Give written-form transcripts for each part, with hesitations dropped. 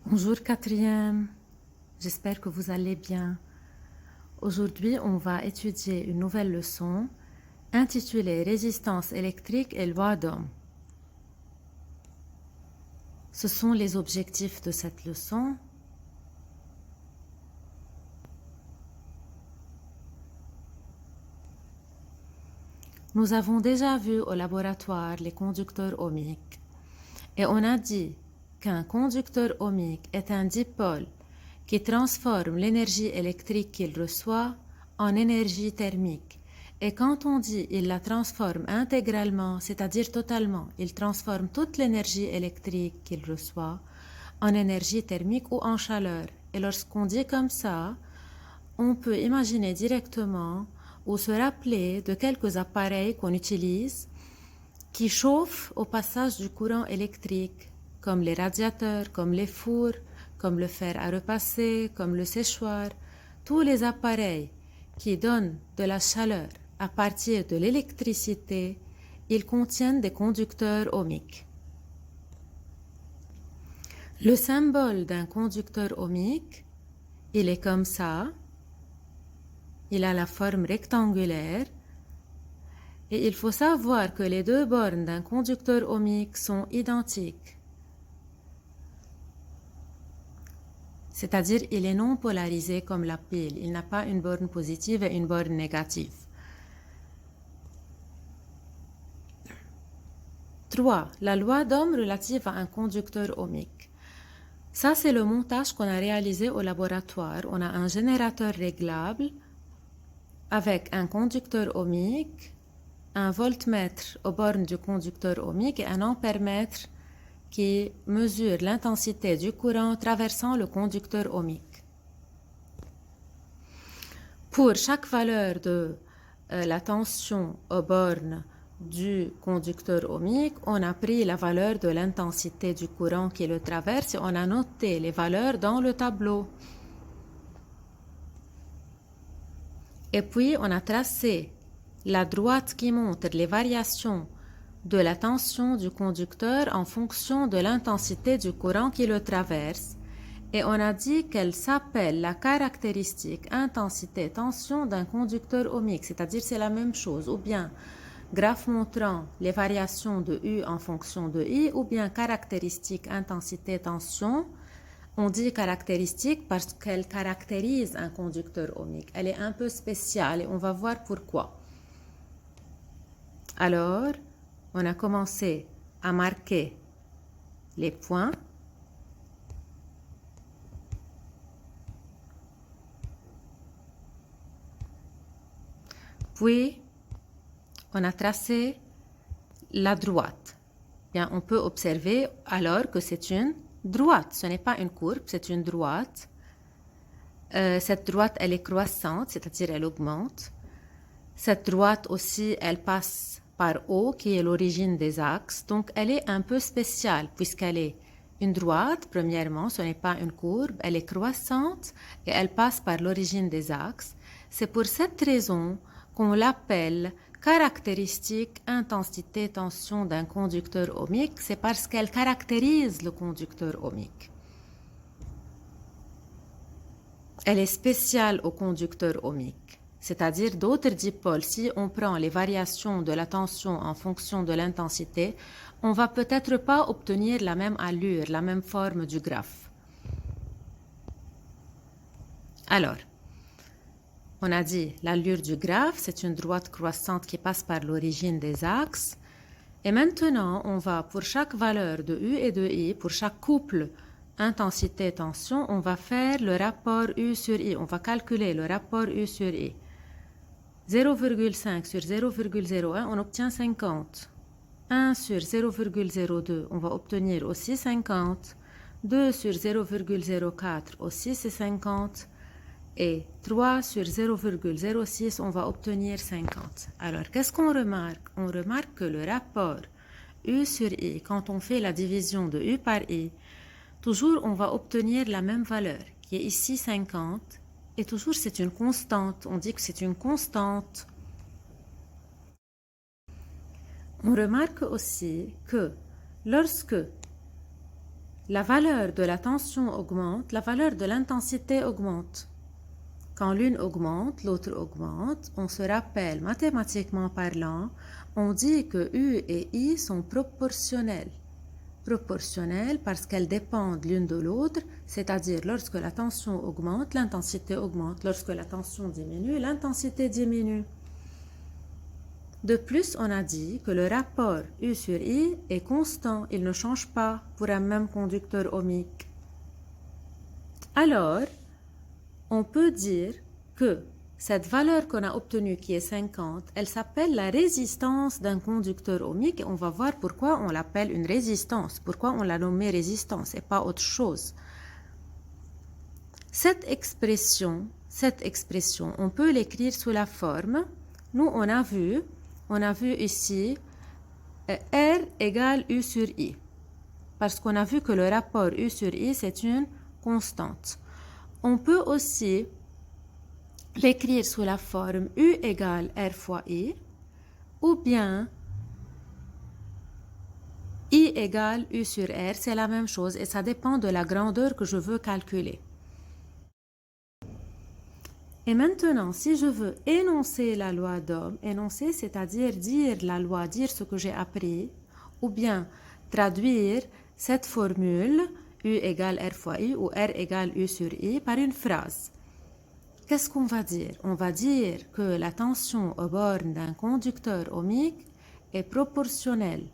Bonjour quatrième, j'espère que vous allez bien. Aujourd'hui, on va étudier une nouvelle leçon intitulée Résistance électrique et loi d'Ohm. Ce sont les objectifs de cette leçon. Nous avons déjà vu au laboratoire les conducteurs ohmiques et on a dit qu'un conducteur ohmique est un dipôle qui transforme l'énergie électrique qu'il reçoit en énergie thermique. Et quand on dit il la transforme intégralement, c'est-à-dire totalement, il transforme toute l'énergie électrique qu'il reçoit en énergie thermique ou en chaleur. Et lorsqu'on dit comme ça, on peut imaginer directement ou se rappeler de quelques appareils qu'on utilise qui chauffent au passage du courant électrique, comme les radiateurs, comme les fours, comme le fer à repasser, comme le séchoir. Tous les appareils qui donnent de la chaleur à partir de l'électricité, ils contiennent des conducteurs ohmiques. Le symbole d'un conducteur ohmique, il est comme ça. Il a la forme rectangulaire. Et il faut savoir que les deux bornes d'un conducteur ohmique sont identiques. C'est-à-dire il est non polarisé comme la pile. Il n'a pas une borne positive et une borne négative. 3. La loi d'Ohm relative à un conducteur ohmique. Ça, c'est le montage qu'on a réalisé au laboratoire. On a un générateur réglable avec un conducteur ohmique, un voltmètre aux bornes du conducteur ohmique et un ampèremètre qui mesure l'intensité du courant traversant le conducteur ohmique. Pour chaque valeur de la tension aux bornes du conducteur ohmique, on a pris la valeur de l'intensité du courant qui le traverse et on a noté les valeurs dans le tableau. Et puis, on a tracé la droite qui montre les variations de la tension du conducteur en fonction de l'intensité du courant qui le traverse. Et on a dit qu'elle s'appelle la caractéristique intensité-tension d'un conducteur ohmique, c'est-à-dire c'est la même chose, ou bien graphe montrant les variations de U en fonction de I, ou bien caractéristique intensité-tension. On dit caractéristique parce qu'elle caractérise un conducteur ohmique. Elle est un peu spéciale et on va voir pourquoi. Alors, on a commencé à marquer les points. Puis, on a tracé la droite. Bien, on peut observer alors que c'est une droite. Ce n'est pas une courbe, c'est une droite. Cette droite, elle est croissante, c'est-à-dire elle augmente. Cette droite aussi, elle passe par O, qui est l'origine des axes. Donc, elle est un peu spéciale puisqu'elle est une droite, premièrement, ce n'est pas une courbe. Elle est croissante et elle passe par l'origine des axes. C'est pour cette raison qu'on l'appelle caractéristique intensité-tension d'un conducteur ohmique. C'est parce qu'elle caractérise le conducteur ohmique. Elle est spéciale au conducteur ohmique. C'est-à-dire d'autres dipôles, si on prend les variations de la tension en fonction de l'intensité, on va peut-être pas obtenir la même allure, la même forme du graphe. Alors, on a dit l'allure du graphe, c'est une droite croissante qui passe par l'origine des axes. Et maintenant, on va pour chaque valeur de U et de I, pour chaque couple intensité-tension, on va faire le rapport U sur I. On va calculer le rapport U sur I. 0,5 sur 0,01, on obtient 50. 1 sur 0,02, on va obtenir aussi 50. 2 sur 0,04, aussi c'est 50. Et 3 sur 0,06, on va obtenir 50. Alors, qu'est-ce qu'on remarque? On remarque que le rapport U sur I, quand on fait la division de U par I, toujours on va obtenir la même valeur, qui est ici 50. Et toujours, c'est une constante. On dit que c'est une constante. On remarque aussi que lorsque la valeur de la tension augmente, la valeur de l'intensité augmente. Quand l'une augmente, l'autre augmente. On se rappelle, mathématiquement parlant, on dit que U et I sont proportionnels. Proportionnels parce qu'elles dépendent l'une de l'autre, c'est-à-dire lorsque la tension augmente, l'intensité augmente. Lorsque la tension diminue, l'intensité diminue. De plus, on a dit que le rapport U sur I est constant, il ne change pas pour un même conducteur ohmique. Alors, on peut dire que cette valeur qu'on a obtenue qui est 50, elle s'appelle la résistance d'un conducteur ohmique et on va voir pourquoi on l'appelle une résistance, pourquoi on l'a nommée résistance et pas autre chose. Cette expression, on peut l'écrire sous la forme, nous on a vu ici R égale U sur I, parce qu'on a vu que le rapport U sur I c'est une constante. On peut aussi l'écrire sous la forme U égale R fois I, ou bien I égale U sur R, c'est la même chose et ça dépend de la grandeur que je veux calculer. Et maintenant, si je veux énoncer la loi d'Ohm, énoncer, c'est-à-dire dire la loi, dire ce que j'ai appris, ou bien traduire cette formule U égale R fois I ou R égale U sur I par une phrase. Qu'est-ce qu'on va dire? On va dire que la tension aux bornes d'un conducteur ohmique est proportionnelle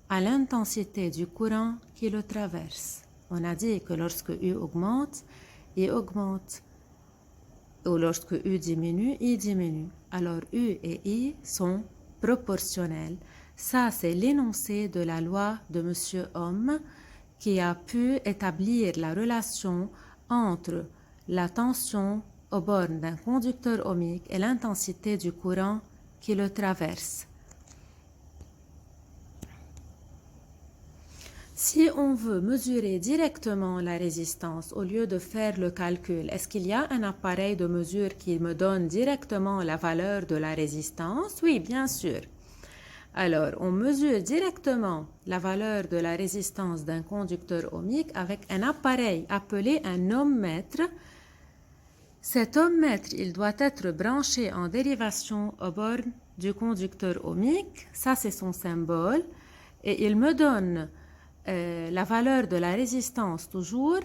à l'intensité du courant qui le traverse. On a dit que lorsque U augmente, I augmente. Ou lorsque U diminue, I diminue. Alors U et I sont proportionnels. Ça, c'est l'énoncé de la loi de M. Ohm qui a pu établir la relation entre la tension aux bornes d'un conducteur ohmique et l'intensité du courant qui le traverse. Si on veut mesurer directement la résistance au lieu de faire le calcul, est-ce qu'il y a un appareil de mesure qui me donne directement la valeur de la résistance? Oui, bien sûr. Alors, on mesure directement la valeur de la résistance d'un conducteur ohmique avec un appareil appelé un ohmmètre. Cet ohmmètre, il doit être branché en dérivation aux bornes du conducteur ohmique. Ça, c'est son symbole. Et il me donne la valeur de la résistance toujours,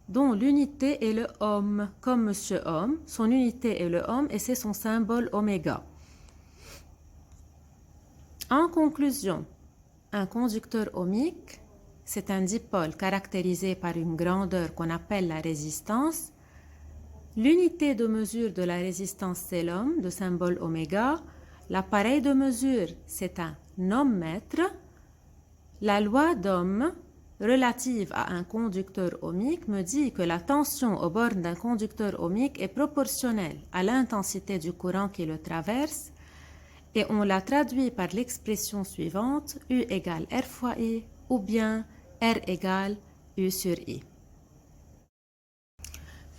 dont l'unité est le ohm, comme M. Ohm. Son unité est le ohm et c'est son symbole oméga. En conclusion, un conducteur ohmique, c'est un dipôle caractérisé par une grandeur qu'on appelle la résistance. L'unité de mesure de la résistance, c'est l'ohm, de symbole oméga. L'appareil de mesure, c'est un ohmmètre. La loi d'Ohm relative à un conducteur ohmique me dit que la tension aux bornes d'un conducteur ohmique est proportionnelle à l'intensité du courant qui le traverse et on la traduit par l'expression suivante U égale R fois I ou bien R égale U sur I.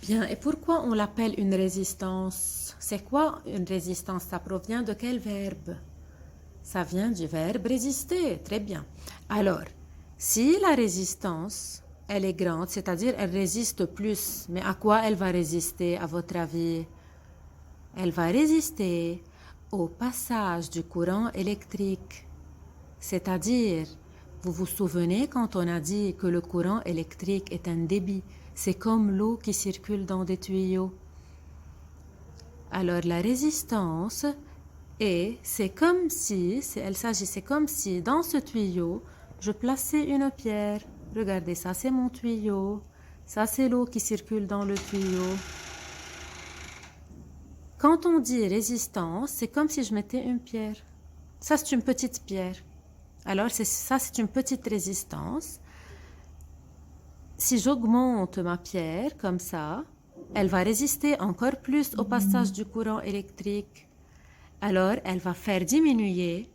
Bien, et pourquoi on l'appelle une résistance? C'est quoi une résistance? Ça provient de quel verbe? Ça vient du verbe résister, très bien. Alors, si la résistance, elle est grande, c'est-à-dire elle résiste plus, mais à quoi elle va résister à votre avis? Elle va résister au passage du courant électrique. C'est-à-dire, vous vous souvenez quand on a dit que le courant électrique est un débit, c'est comme l'eau qui circule dans des tuyaux. Alors la résistance, et c'est comme si dans ce tuyau, je plaçais une pierre. Regardez, ça c'est mon tuyau. Ça c'est l'eau qui circule dans le tuyau. Quand on dit résistance, c'est comme si je mettais une pierre. Ça c'est une petite pierre. Alors ça c'est une petite résistance. Si j'augmente ma pierre comme ça, elle va résister encore plus au passage du courant électrique. Alors, elle va faire diminuer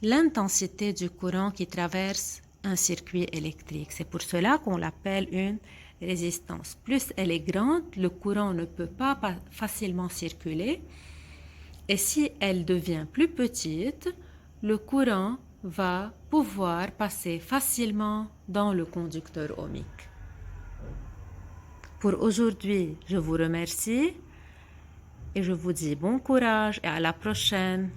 l'intensité du courant qui traverse un circuit électrique. C'est pour cela qu'on l'appelle une résistance. Plus elle est grande, le courant ne peut pas facilement circuler. Et si elle devient plus petite, le courant va pouvoir passer facilement dans le conducteur ohmique. Pour aujourd'hui, je vous remercie et je vous dis bon courage et à la prochaine.